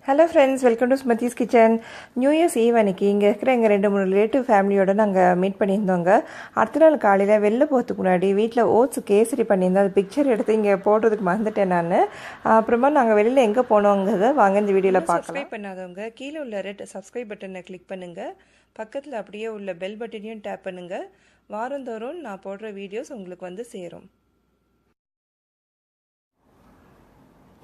Hello friends, welcome to Smathi's kitchen. New year's eve அன்றைக்கி இங்கே இருக்கிற எங்கள் 2-3 ரிலேட்டிவ் ஃபேமிலியோடு நாங்கள் மீட் பண்ணியிருந்தோங்க. அடுத்த நாள் காலையில் வெளில போகிறதுக்கு முன்னாடி வீட்டில் ஓட்ஸ் கேசரி பண்ணியிருந்தோம். அது பிக்சர் எடுத்து இங்கே போடுறதுக்கு மறந்துட்டேன் நான். அப்புறமா நாங்கள் வெளியில் எங்கே போனோங்கிறத வாங்க இந்த வீடியோவில் பார்க்கலாம். சப்ஸ்கிரைப் பண்ணாதவங்க கீழே உள்ள ரெட் சப்ஸ்கிரைப் பட்டனை கிளிக் பண்ணுங்கள். பக்கத்தில் அப்படியே உள்ள பெல் பட்டனையும் டேப் பண்ணுங்கள். வாரந்தோறும் நான் போடுற வீடியோஸ் உங்களுக்கு வந்து சேரும்.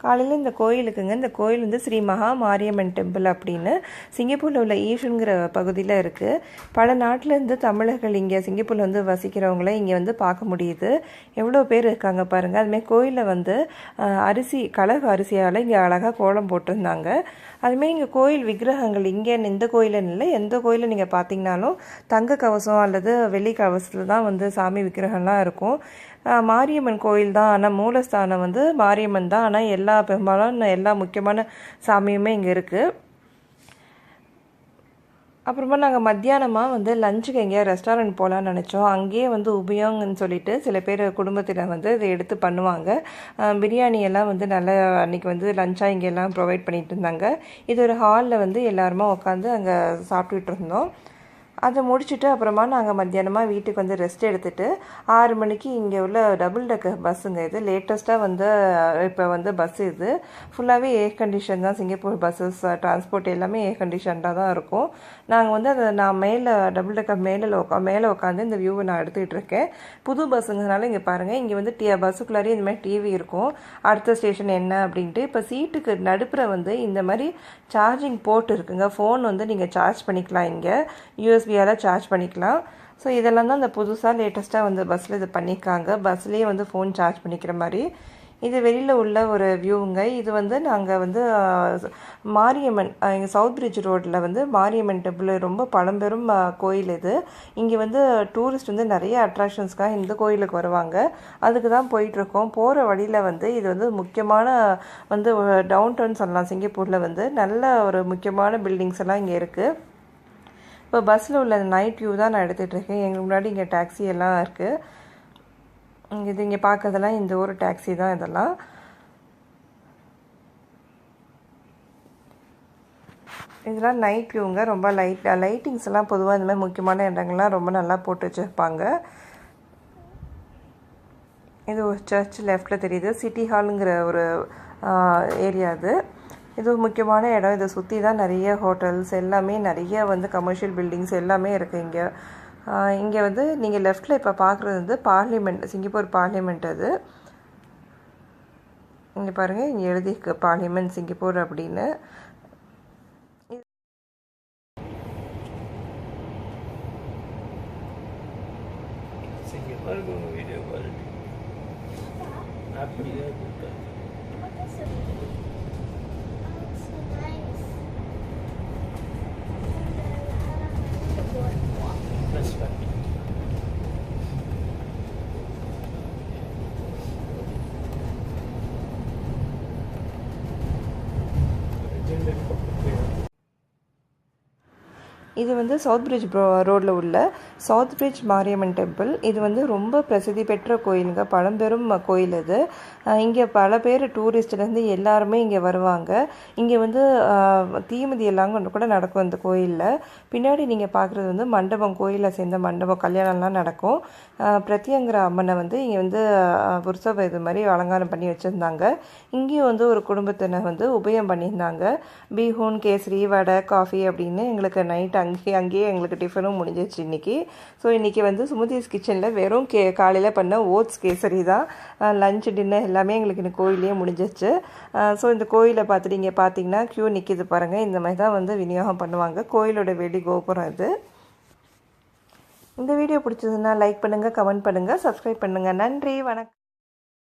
காலையில் இந்த கோயிலுக்குங்க, இந்த கோயில் வந்து ஸ்ரீ மகா மாரியம்மன் டெம்பிள் அப்படின்னு சிங்கப்பூரில் உள்ள ஈஷுங்கிற பகுதியில் இருக்குது. பல நாட்டிலேருந்து தமிழர்கள் இங்கே சிங்கப்பூரில் வந்து வசிக்கிறவங்கள இங்கே வந்து பார்க்க முடியுது. எவ்வளோ பேர் இருக்காங்க பாருங்கள். அதுமாதிரி கோயிலில் வந்து அரிசி கலக அரிசியால் இங்கே அழகாக கோலம் போட்டிருந்தாங்க. அதுமாரி இங்கே கோயில் விக்கிரகங்கள் இங்கே இந்த கோயிலுன்னு இல்லை, எந்த கோயிலில் நீங்கள் பார்த்தீங்கன்னாலும் தங்க கவசம் அல்லது வெள்ளி கவசத்தில் தான் வந்து சாமி விக்கிரகம்லாம் இருக்கும். மாரியம்மன் கோயில் தான், ஆனால் மூலஸ்தானம் வந்து மாரியம்மன் தான். ஆனால் பெரும்பாலும் எல்லா முக்கியமான சாமியுமே இங்கே இருக்குது. அப்புறமா நாங்கள் மத்தியானமாக வந்து லஞ்சுக்கு எங்கேயா ரெஸ்டாரண்ட் போகலான்னு நினச்சோம். அங்கேயே வந்து உபயோகம்னு சொல்லிட்டு சில பேர் குடும்பத்தில் வந்து இதை எடுத்து பண்ணுவாங்க. பிரியாணி எல்லாம் வந்து நல்லா அன்றைக்கி வந்து லஞ்சாக இங்கெல்லாம் ப்ரொவைட் பண்ணிகிட்டு இருந்தாங்க. இது ஒரு ஹாலில் வந்து எல்லாருமா உட்காந்து அங்கே சாப்பிட்டுட்டு இருந்தோம். அதை முடிச்சுட்டு அப்புறமா நாங்கள் மத்தியானமாக வீட்டுக்கு வந்து ரெஸ்ட் எடுத்துகிட்டு 6 மணிக்கு இங்கே உள்ள டபுள் டெக்கர் பஸ்ஸுங்க. இது லேட்டஸ்ட்டாக வந்து இப்போ வந்து பஸ் இது ஃபுல்லாகவே ஏர் கண்டிஷன் தான். சிங்கப்பூர் பஸ்ஸஸ் டிரான்ஸ்போர்ட் எல்லாமே ஏர் கண்டிஷன்டாக தான் இருக்கும். நாங்கள் வந்து அதை நான் மேலே டபுள் டெக்கர் மேலே உட்காந்து இந்த வியூவை நான் எடுத்துக்கிட்டு இருக்கேன். புது பஸ்ஸுங்கிறதுனால இங்கே பாருங்கள், இங்கே வந்து பஸ்ஸுக்குள்ளாரே இந்த மாதிரி டிவி இருக்கும், அடுத்த ஸ்டேஷன் என்ன அப்படின்ட்டு. இப்போ சீட்டுக்கு நடுப்புற வந்து இந்த மாதிரி சார்ஜிங் போர்ட் இருக்குங்க. ஃபோன் வந்து நீங்கள் சார்ஜ் பண்ணிக்கலாம், இங்கே யூஎஸ்பியால் சார்ஜ் பண்ணிக்கலாம். ஸோ இதெல்லாம் தான் இந்த புதுசாக லேட்டஸ்ட்டாக வந்து பஸ்ஸில் இது பண்ணியிருக்காங்க. பஸ்லேயே வந்து ஃபோன் சார்ஜ் பண்ணிக்கிற மாதிரி. இது வெளியில் உள்ள ஒரு வியூங்க. இது வந்து நாங்கள் வந்து மாரியம்மன் இங்கே சவுத் பிரிட்ஜ் ரோட்டில் வந்து மாரியம்மன் டெம்பிள் ரொம்ப பழம்பெரும் கோயில் இது. இங்கே வந்து டூரிஸ்ட் வந்து நிறைய அட்ராக்ஷன்ஸ்க்காக இந்த கோயிலுக்கு வருவாங்க. அதுக்கு தான் போயிட்டுருக்கோம். போகிற வழியில் வந்து இது வந்து முக்கியமான வந்து டவுன் டவுன் சொல்லலாம். சிங்கப்பூரில் வந்து நல்ல ஒரு முக்கியமான பில்டிங்ஸ் எல்லாம் இங்கே இருக்குது. இப்போ பஸ்ஸில் உள்ள நைட் வியூ தான் நான் எடுத்துகிட்ருக்கேன். எங்களுக்கு முன்னாடி இங்கே டாக்ஸி எல்லாம் இருக்குது. இது இங்கே பார்க்கறதெல்லாம் இந்த ஒரு டாக்ஸி தான். இதெல்லாம் இதெல்லாம் நைட் வியூங்க. ரொம்ப லைட்டிங்ஸ் எல்லாம் பொதுவாக இந்த மாதிரி முக்கியமான இடங்கள்லாம் ரொம்ப நல்லா போட்டு வச்சுருப்பாங்க. இது ஒரு சர்ச் லெஃப்டில் தெரியுது. சிட்டி ஹாலுங்கிற ஒரு ஏரியா அது. இது ஒரு முக்கியமான இடம். இதை சுற்றி தான் நிறைய ஹோட்டல்ஸ் எல்லாமே, நிறைய வந்து கமர்ஷியல் பில்டிங்ஸ் எல்லாமே இருக்குது இங்கே. இங்கே வந்து நீங்கள் லெஃப்டில் இப்போ பார்க்குறது வந்து பார்லிமெண்ட், சிங்கப்பூர் பார்லிமெண்ட். அது இங்கே பாருங்கள், இங்கே எழுதியிருக்கு பார்லிமெண்ட் சிங்கப்பூர் அப்படின்னு. இது வந்து சவுத் பிரிட்ஜ் ரோடில் உள்ள சவுத் பிரிட்ஜ் மாரியம்மன் டெம்பிள். இது வந்து ரொம்ப பிரசித்தி பெற்ற கோயிலுங்க, பழம்பெரும் கோயில் இது. இங்கே பல பேர் டூரிஸ்ட்லேருந்து எல்லாருமே இங்கே வருவாங்க. இங்கே வந்து தீமிதி எல்லாம் கூட நடக்கும் இந்த கோயிலில். பின்னாடி நீங்கள் பார்க்குறது வந்து மண்டபம், கோயிலை சேர்ந்த மண்டபம், கல்யாணம்லாம் நடக்கும். பிரத்யங்கிற அம்மனை வந்து இங்கே வந்து புருஷ இது மாதிரி அலங்காரம் பண்ணி வச்சுருந்தாங்க. இங்கேயும் வந்து ஒரு குடும்பத்தினர் வந்து உபயம் பண்ணியிருந்தாங்க. பீஹூன், கேசரி, வடை, காஃபி அப்படின்னு எங்களுக்கு நைட் அங்கேயே எங்களுக்கு டிஃபனும் முடிஞ்சிச்சு இன்றைக்கி. ஸோ இன்றைக்கி வந்து சுமதிஸ் கிச்சனில் வெறும் காலையில் பண்ண ஓட்ஸ் கேசரி தான். லஞ்ச் டின்னர் எல்லாமே எங்களுக்கு இந்த கோயிலே முடிஞ்சிச்சு. ஸோ இந்த கோயிலை பார்த்துட்டு இங்கே பார்த்தீங்கன்னா க்யூ நிற்கிது பாருங்கள். இந்த மாதிரி தான் வந்து விநியோகம் பண்ணுவாங்க. கோயிலோட வெளி கோபுரம் இது. இந்த வீடியோ பிடிச்சதுன்னா லைக் பண்ணுங்கள், கமெண்ட் பண்ணுங்கள், சப்ஸ்கிரைப் பண்ணுங்கள். நன்றி, வணக்கம்.